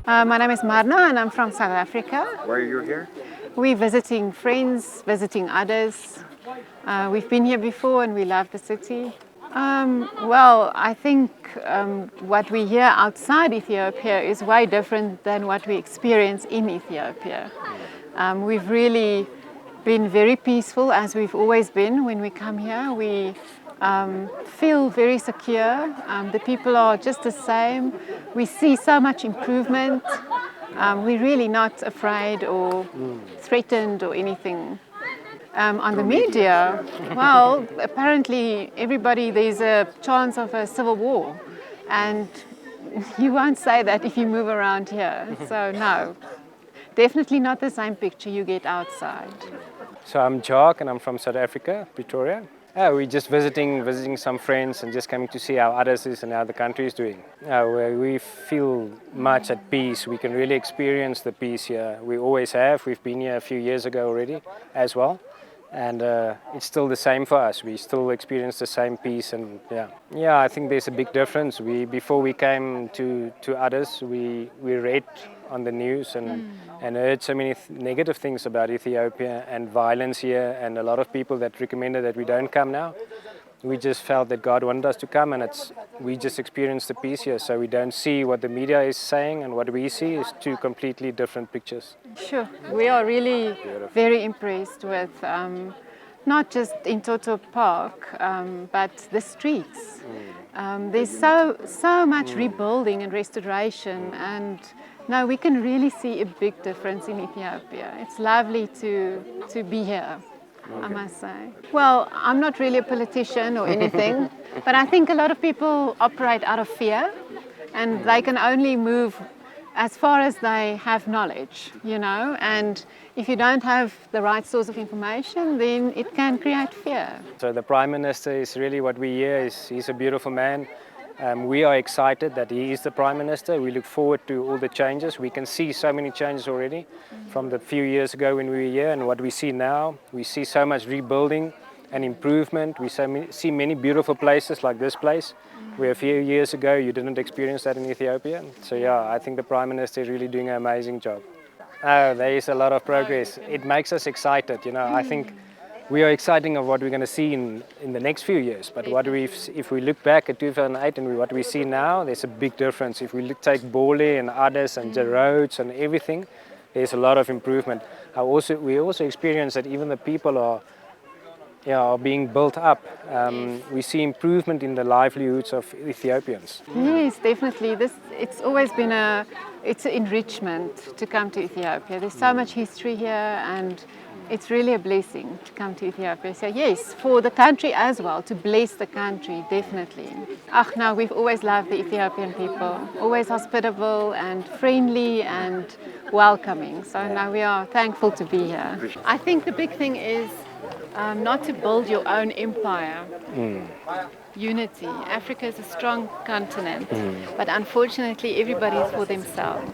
My name is Marna and I'm from South Africa. Why are you here? We're visiting friends, visiting others. We've been here before and we love the city. Well, I think what we hear outside Ethiopia is way different than what we experience in Ethiopia. We've really been very peaceful, as we've always been when we come here. We feel very secure. The people are just the same. We see so much improvement. We're really not afraid or threatened or anything. On the media, well, apparently there's a chance of a civil war, and you won't say that if you move around here. So no, definitely not the same picture you get outside. So I'm Jock and I'm from South Africa, Pretoria. We're just visiting some friends and just coming to see how others is and how the country is doing. We feel much at peace. We can really experience the peace here. We always have. We've been here a few years ago already as well. And it's still the same for us. We still experience the same peace, and I think there's a big difference. Before we came to others, we read on the news and heard so many negative things about Ethiopia and violence here, and a lot of people that recommended that we don't come now. We just felt that God wanted us to come, and we just experienced the peace here. So we don't see what the media is saying, and what we see is two completely different pictures. Sure, we are really very impressed with not just in Toto Park, but the streets. There's so much rebuilding and restoration, and now we can really see a big difference in Ethiopia. It's lovely to be here. I must say. Well, I'm not really a politician or anything, but I think a lot of people operate out of fear, and they can only move as far as they have knowledge, and if you don't have the right source of information, then it can create fear. So the Prime Minister is really what we hear. He's a beautiful man. We are excited that he is the Prime Minister. We look forward to all the changes. We can see so many changes already from the few years ago when we were here and what we see now. We see so much rebuilding and improvement. We see many beautiful places like this place, where a few years ago you didn't experience that in Ethiopia. So I think the Prime Minister is really doing an amazing job. There is a lot of progress. It makes us excited. I think we are excited of what we're going to see in the next few years. But if we look back at 2008 and what we see now, there's a big difference. If we take Bole and others and the roads and everything, there's a lot of improvement. We also experience that even the people are being built up. We see improvement in the livelihoods of Ethiopians. Yes, definitely. It's always been it's an enrichment to come to Ethiopia. There's so much history here, and it's really a blessing to come to Ethiopia. So yes, for the country as well, to bless the country, definitely. No, we've always loved the Ethiopian people, always hospitable and friendly and welcoming. So now we are thankful to be here. I think the big thing is not to build your own empire. Unity. Africa is a strong continent, but unfortunately everybody is for themselves.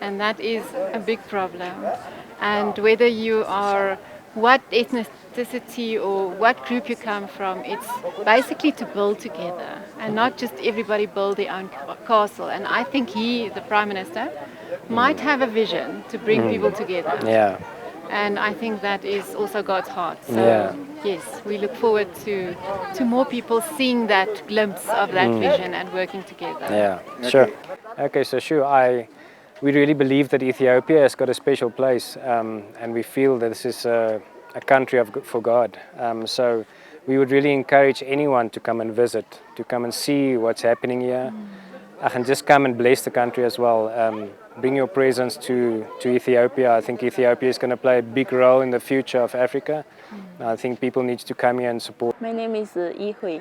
And that is a big problem. And whether you are what ethnicity or what group you come from, it's basically to build together and not just everybody build their own castle. And I think the Prime Minister, might have a vision to bring people together. Yeah. And I think that is also God's heart. So yes, we look forward to more people seeing that glimpse of that vision and working together. Yeah, sure. Okay, so sure, we really believe that Ethiopia has got a special place, and we feel that this is a country for God. So we would really encourage anyone to come and visit, to come and see what's happening here, and just come and bless the country as well. Bring your presence to Ethiopia. I think Ethiopia is going to play a big role in the future of Africa. I think people need to come here and support. My name is Yi Hui.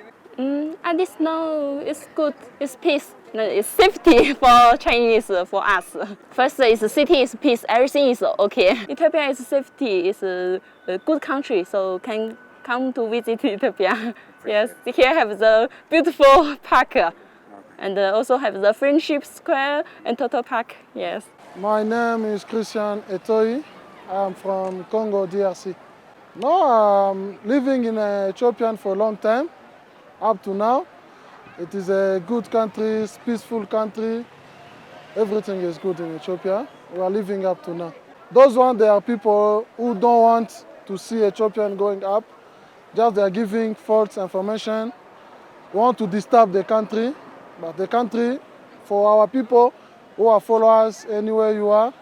I just know it's good, it's peace. No, it's safety for Chinese, for us. First, it's the city is peace, everything is okay. Ethiopia is safety, it's a good country, so can come to visit Ethiopia. Yes, here have the beautiful park, and also have the Friendship Square and Toto Park. Yes. My name is Christian Etoyi. I'm from Congo, DRC. No, I'm living in Ethiopia for a long time, up to now. It is a good country, peaceful country. Everything is good in Ethiopia. We are living up to now. Those ones, there are people who don't want to see Ethiopian going up. Just they are giving false information. Want to disturb the country, but the country, for our people who are followers anywhere you are,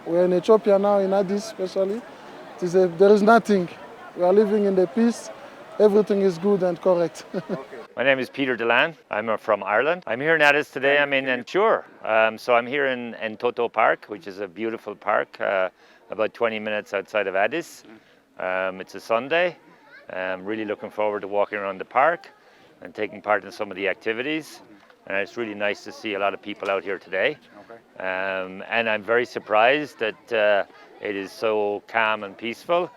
we're in Ethiopia now, in Addis especially, there is nothing. We are living in the peace. Everything is good and correct. My name is Peter Delan. I'm from Ireland. I'm here in Addis today. I'm in Ensure. So I'm here in Toto Park, which is a beautiful park, about 20 minutes outside of Addis. It's a Sunday. I'm really looking forward to walking around the park and taking part in some of the activities. And it's really nice to see a lot of people out here today. And I'm very surprised that it is so calm and peaceful.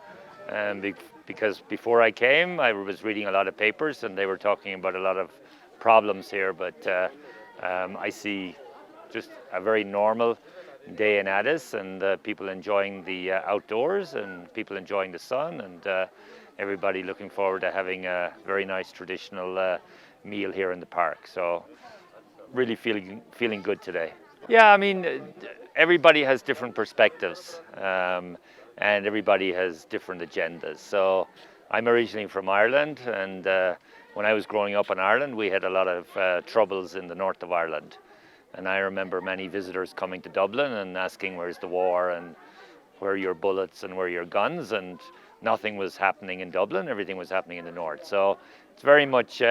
Because before I came, I was reading a lot of papers and they were talking about a lot of problems here. But I see just a very normal day in Addis, and people enjoying the outdoors and people enjoying the sun, and everybody looking forward to having a very nice traditional meal here in the park. So really feeling good today. Yeah, I mean, everybody has different perspectives. And everybody has different agendas. So I'm originally from Ireland, and when I was growing up in Ireland, we had a lot of troubles in the north of Ireland. And I remember many visitors coming to Dublin and asking, where's the war, and where are your bullets and where are your guns? And nothing was happening in Dublin, everything was happening in the north. So it's very much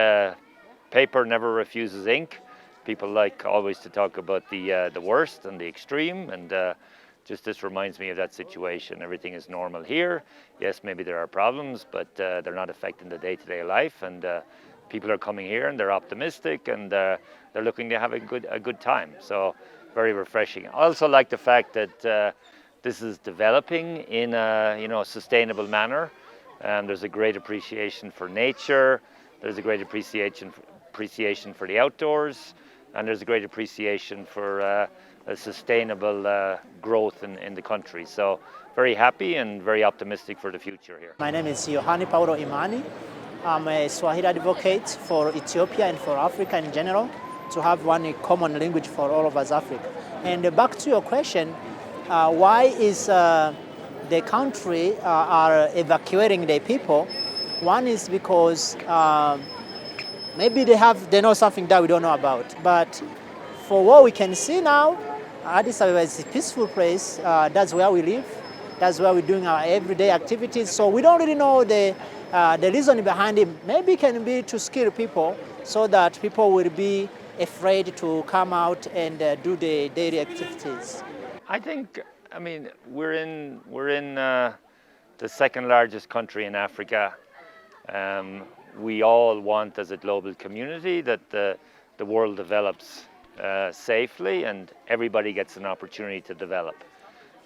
paper never refuses ink. People like always to talk about the worst and the extreme, and just this reminds me of that situation. Everything is normal here. Yes, maybe there are problems, but they're not affecting the day-to-day life. And people are coming here and they're optimistic, and they're looking to have a good time. So very refreshing. I also like the fact that this is developing in a sustainable manner. There's a great appreciation for nature. There's a great appreciation for the outdoors, and there's a great appreciation for a sustainable growth in the country. So very happy and very optimistic for the future here. My name is Yohani Paulo Imani. I'm a Swahili advocate for Ethiopia and for Africa in general, to have one common language for all of us Africa. And back to your question, why is the country are evacuating the people? One is because maybe they know something that we don't know about. But for what we can see now, Addis Ababa is a peaceful place. That's where we live. That's where we're doing our everyday activities. So we don't really know the reason behind it. Maybe it can be to scare people so that people will be afraid to come out and do the daily activities. I mean, we're in the second largest country in Africa. We all want, as a global community, that the world develops safely and everybody gets an opportunity to develop.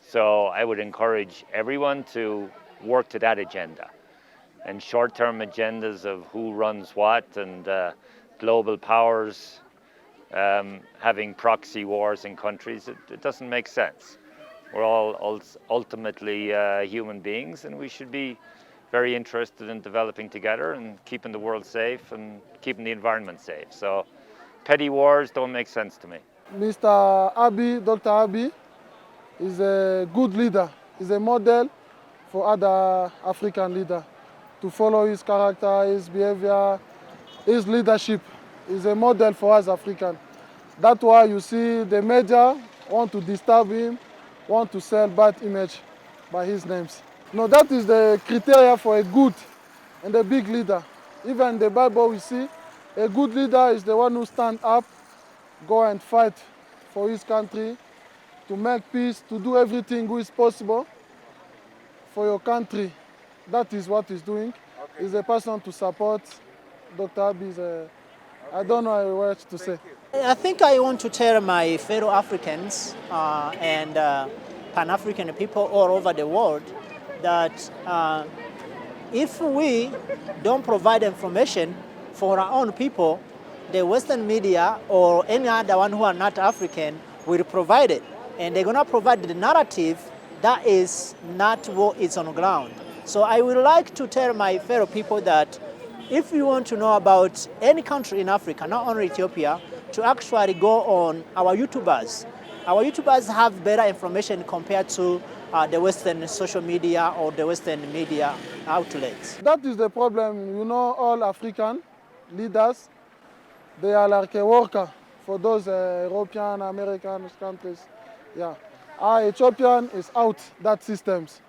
So I would encourage everyone to work to that agenda. And short-term agendas of who runs what, and global powers having proxy wars in countries, it doesn't make sense. We're all ultimately human beings, and we should be very interested in developing together and keeping the world safe and keeping the environment safe. So petty wars don't make sense to me. Mr. Abiy, Dr. Abiy, is a good leader. He's a model for other African leaders to follow his character, his behavior, his leadership. He's a model for us Africans. That's why you see the media want to disturb him, want to sell bad image by his names. No, that is the criteria for a good and a big leader. Even in the Bible we see a good leader is the one who stands up, go and fight for his country, to make peace, to do everything which is possible for your country. That is what he's doing. He's a person to support. Dr. Abiy is I don't know what to say. I think I want to tell my fellow Africans and Pan-African people all over the world that if we don't provide information for our own people, the Western media or any other one who are not African will provide it. And they're going to provide the narrative that is not what is on the ground. So I would like to tell my fellow people that if you want to know about any country in Africa, not only Ethiopia, to actually go on our YouTubers our YouTubers have better information compared to the Western social media or the Western media outlets. That is the problem. You know, all African leaders, they are like a worker for those European, American countries. Yeah. Our Ethiopian is out that systems.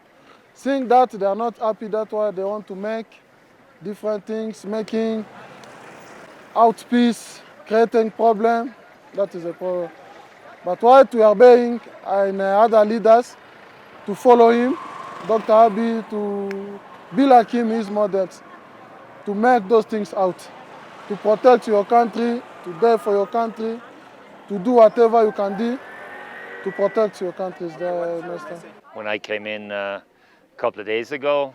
Seeing that they are not happy, that's why they want to make different things, making out peace, creating problem. That is a problem. But what we are being and other leaders to follow him, Dr. Abiy, to be like him, his models, to make those things out, to protect your country, to die for your country, to do whatever you can do to protect your country. When I came in a couple of days ago,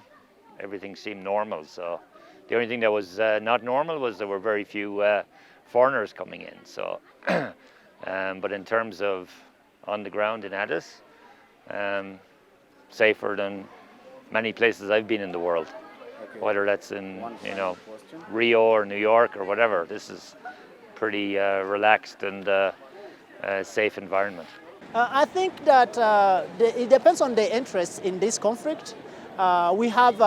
everything seemed normal. So the only thing that was not normal was there were very few foreigners coming in. So, but in terms of on the ground in Addis, safer than many places I've been in the world. Okay. Whether that's in Rio or New York or whatever, this is pretty relaxed and safe environment. I think that it depends on the interest in this conflict. We have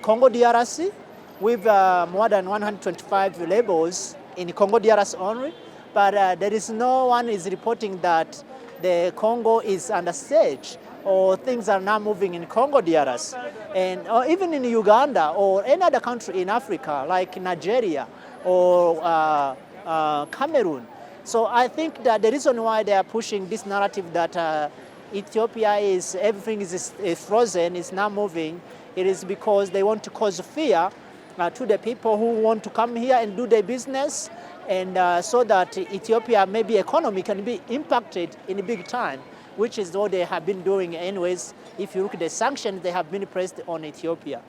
Congo DRC with more than 125 labels in Congo DRC only, but there is no one is reporting that the Congo is under siege or things are not moving in Congo DRC. And even in Uganda or any other country in Africa like Nigeria or Cameroon. So I think that the reason why they are pushing this narrative that Ethiopia is, everything is frozen, is not moving, it is because they want to cause fear to the people who want to come here and do their business, and so that Ethiopia, maybe economy can be impacted in a big time, which is what they have been doing anyways. If you look at the sanctions, they have been pressed on Ethiopia.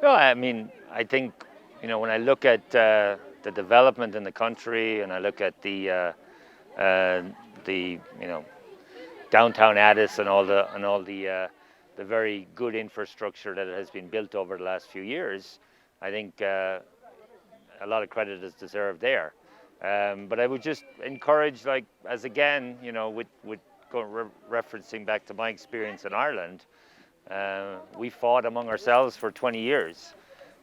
No, I mean, I think, when I look at the development in the country, and I look at the downtown Addis and all the very good infrastructure that has been built over the last few years, I think a lot of credit is deserved there. But I would just encourage, as again, with referencing back to my experience in Ireland, we fought among ourselves for 20 years.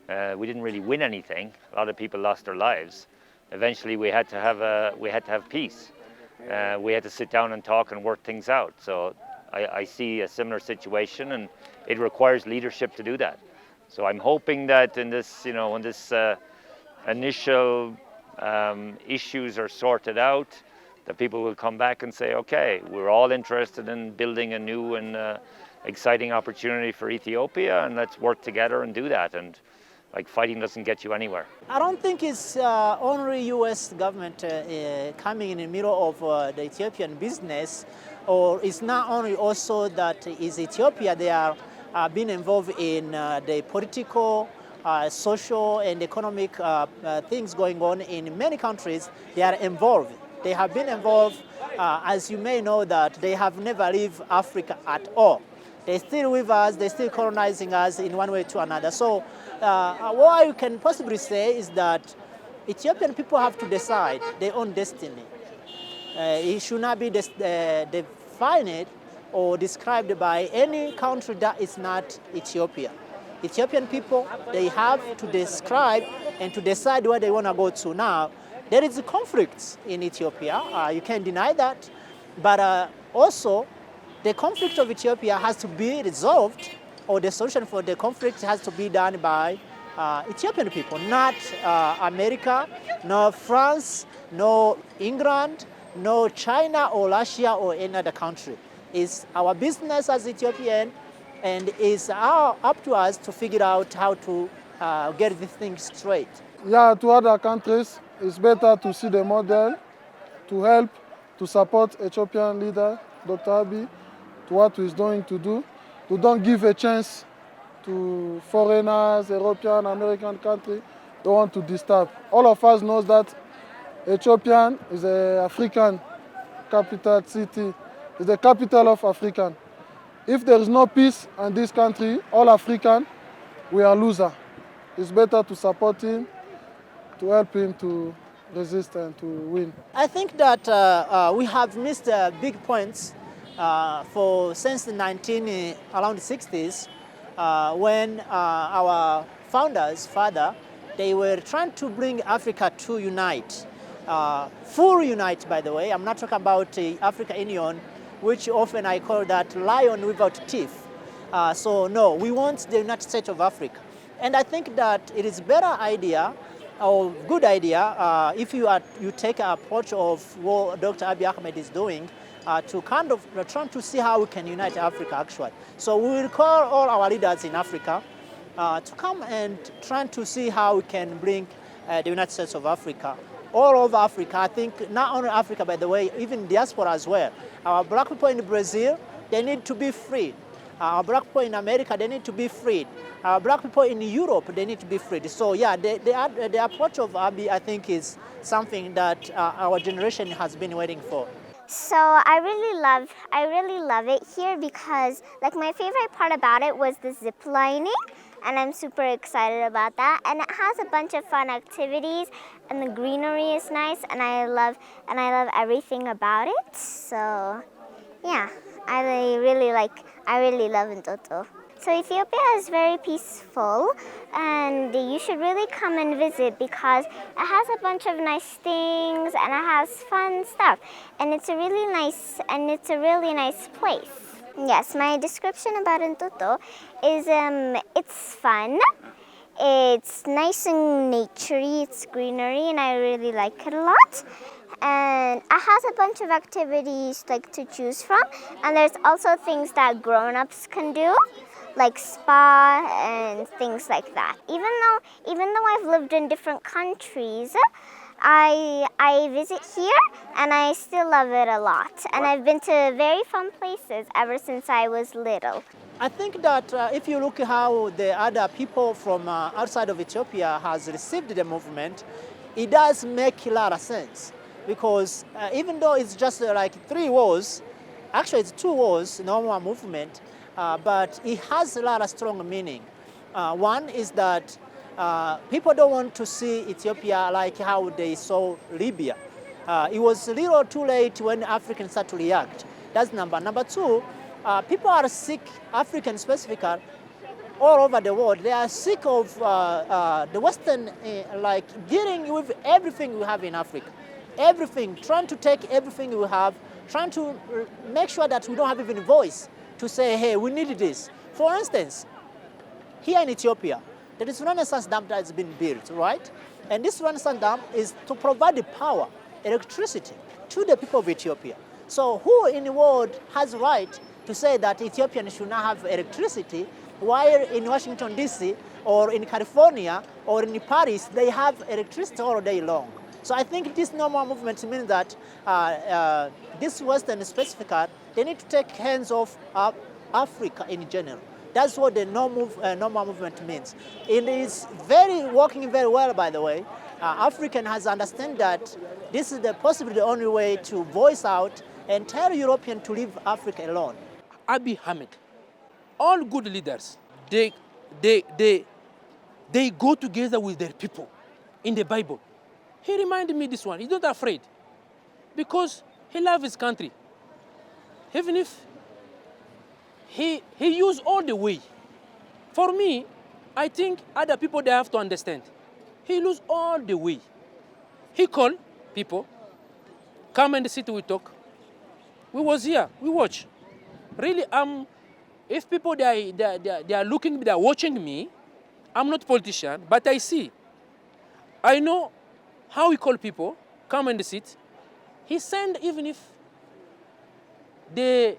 We didn't really win anything. A lot of people lost their lives. Eventually, we had to have peace. We had to sit down and talk and work things out. So I see a similar situation, and it requires leadership to do that. So I'm hoping that in this, when this initial issues are sorted out, that people will come back and say, okay, we're all interested in building a new and exciting opportunity for Ethiopia, and let's work together and do that. And fighting doesn't get you anywhere. I don't think it's only U.S. government coming in the middle of the Ethiopian business, or it's not only also that is Ethiopia, they are being involved in the political, social and economic things going on in many countries. They are involved. They have been involved, as you may know, that they have never left Africa at all. They're still with us, they're still colonizing us in one way to another. So what you can possibly say is that Ethiopian people have to decide their own destiny. It should not be defined or described by any country that is not Ethiopia. Ethiopian people, they have to describe and to decide where they want to go to now. There is a conflict in Ethiopia, you can't deny that, but also the conflict of Ethiopia has to be resolved, or the solution for the conflict has to be done by Ethiopian people, not America, no France, no England, no China or Russia or any other country. It's our business as Ethiopian, and it's up to us to figure out how to get this thing straight. Yeah, to other countries, it's better to see the model, to help, to support Ethiopian leader, Dr. Abiy, to what he's going to do, to don't give a chance to foreigners, European, American country, they want to disturb. All of us knows that Ethiopia is an African capital city, is the capital of Africa. If there is no peace in this country, all African, we are loser. It's better to support him, to help him to resistant to win. I think that we have missed big points since the around the 60s when our founders, they were trying to bring Africa to unite. Full unite, by the way. I'm not talking about the African Union, which often I call that lion without teeth. So no, we want the United States of Africa. And I think that it is a better idea or good idea if you take an approach of what Dr. Abiy Ahmed is doing to kind of trying to see how we can unite Africa actually. So we will call all our leaders in Africa to come and trying to see how we can bring the United States of Africa all over Africa. I think not only Africa, by the way, even diaspora as well. Our black people in Brazil, they need to be freed. Our black people in America, they need to be freed. Our black people in Europe, they need to be freed. So yeah, the approach of Abiy, I think, is something that our generation has been waiting for. So I really love it here because like my favorite part about it was the zip lining, and I'm super excited about that. And it has a bunch of fun activities, and the greenery is nice, and I love everything about it. So yeah, I really love Ntoto. So Ethiopia is very peaceful, and you should really come and visit because it has a bunch of nice things and it has fun stuff, and it's a really nice place. Yes, my description about Ntoto is it's fun, it's nice and naturey, it's greenery, and I really like it a lot. And it has a bunch of activities like to choose from, and there's also things that grown-ups can do, like spa and things like that. Even though I've lived in different countries, I visit here and I still love it a lot. And I've been to very fun places ever since I was little. I think that if you look how the other people from outside of Ethiopia has received the movement, it does make a lot of sense. Because even though it's just like 3 wars, actually it's 2 wars, normal movement, but it has a lot of strong meaning. One is that people don't want to see Ethiopia like how they saw Libya. It was a little too late when Africans start to react. That's number. Number 2, people are sick, Africans specifically, all over the world. They are sick of the Western, like dealing with everything we have in Africa. Everything, trying to take everything we have, trying to make sure that we don't have even a voice to say, hey, we need this. For instance, here in Ethiopia, there is a Renaissance dam that has been built, right? And this Renaissance dam is to provide the power, electricity, to the people of Ethiopia. So who in the world has the right to say that Ethiopians should not have electricity, while in Washington, D.C., or in California, or in Paris, they have electricity all day long? So I think this normal movement means that this Western specifically, they need to take hands off Africa in general. That's what the normal movement means. It is working very well, by the way. African has understood that this is possibly the only way to voice out and tell Europeans to leave Africa alone. Abiy Ahmed, all good leaders, they go together with their people in the Bible. He reminded me this one. He's not afraid because he loves his country. Even if he used all the way. For me, I think other people, they have to understand. He used all the way. He called people, come and sit, we talk. We was here, we watch. Really, if people, they are looking, they are watching me, I'm not a politician, but I see. I know how he call people, come and sit. He send, even if they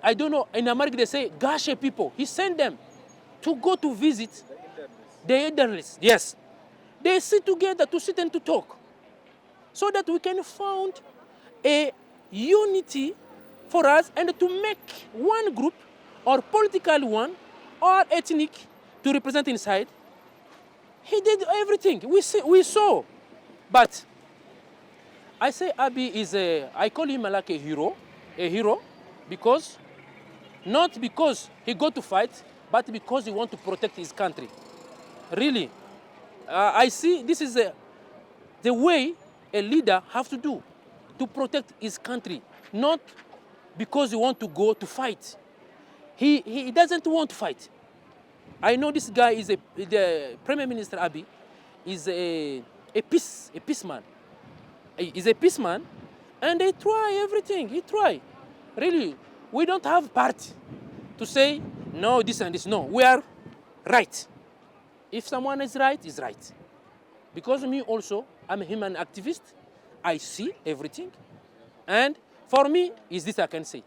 I don't know, in America they say, Gashe people. He sent them to go to visit the elderless. Yes. They sit together to sit and to talk so that we can find a unity for us and to make one group or political one or ethnic to represent inside. He did everything. We saw. But I say Abiy is I call him like a hero because, not because he go to fight, but because he want to protect his country. Really. I see this is the way a leader have to do to protect his country, not because he want to go to fight. He doesn't want to fight. I know this guy is the Prime Minister Abiy is a peaceman. He's a peaceman, and they try everything. He try. Really, we don't have party to say no this and this. No, we are right. If someone is right, is right. Because me also, I'm a human activist. I see everything, and for me, is this I can say.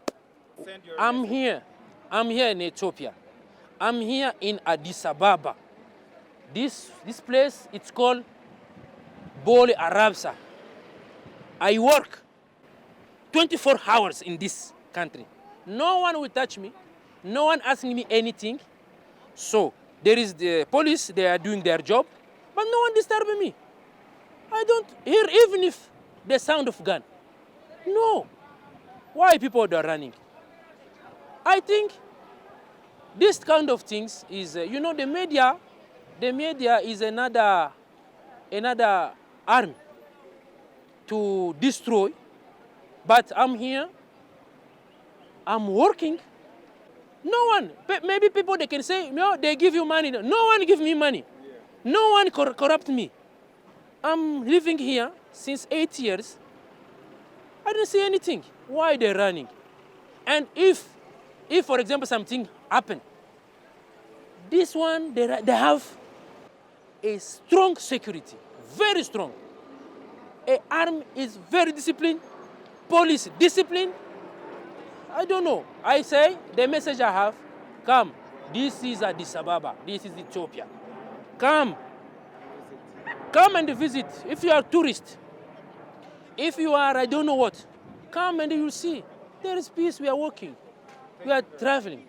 I'm here in Ethiopia. I'm here in Addis Ababa. This place, it's called Bole Arabsa. I work 24 hours in this country. No one will touch me. No one asking me anything. So there is the police, they are doing their job, but no one disturbing me. I don't hear even if the sound of gun. No. Why people are running? I think this kind of things is, the media is another arm to destroy. But I'm here, I'm working. No one, maybe people they can say, no, they give you money. No one give me money. No one corrupt me. I'm living here since 8 years. I didn't see anything. Why they're running? And if for example, something happen, this one, they have a strong security, very strong. A army is very disciplined, police discipline. I don't know. I say, the message I have, come. This is Addis Ababa. This is Ethiopia. Come. Come and visit. If you are a tourist, if you are, I don't know what, come and you will see. There is peace. We are walking. We are traveling.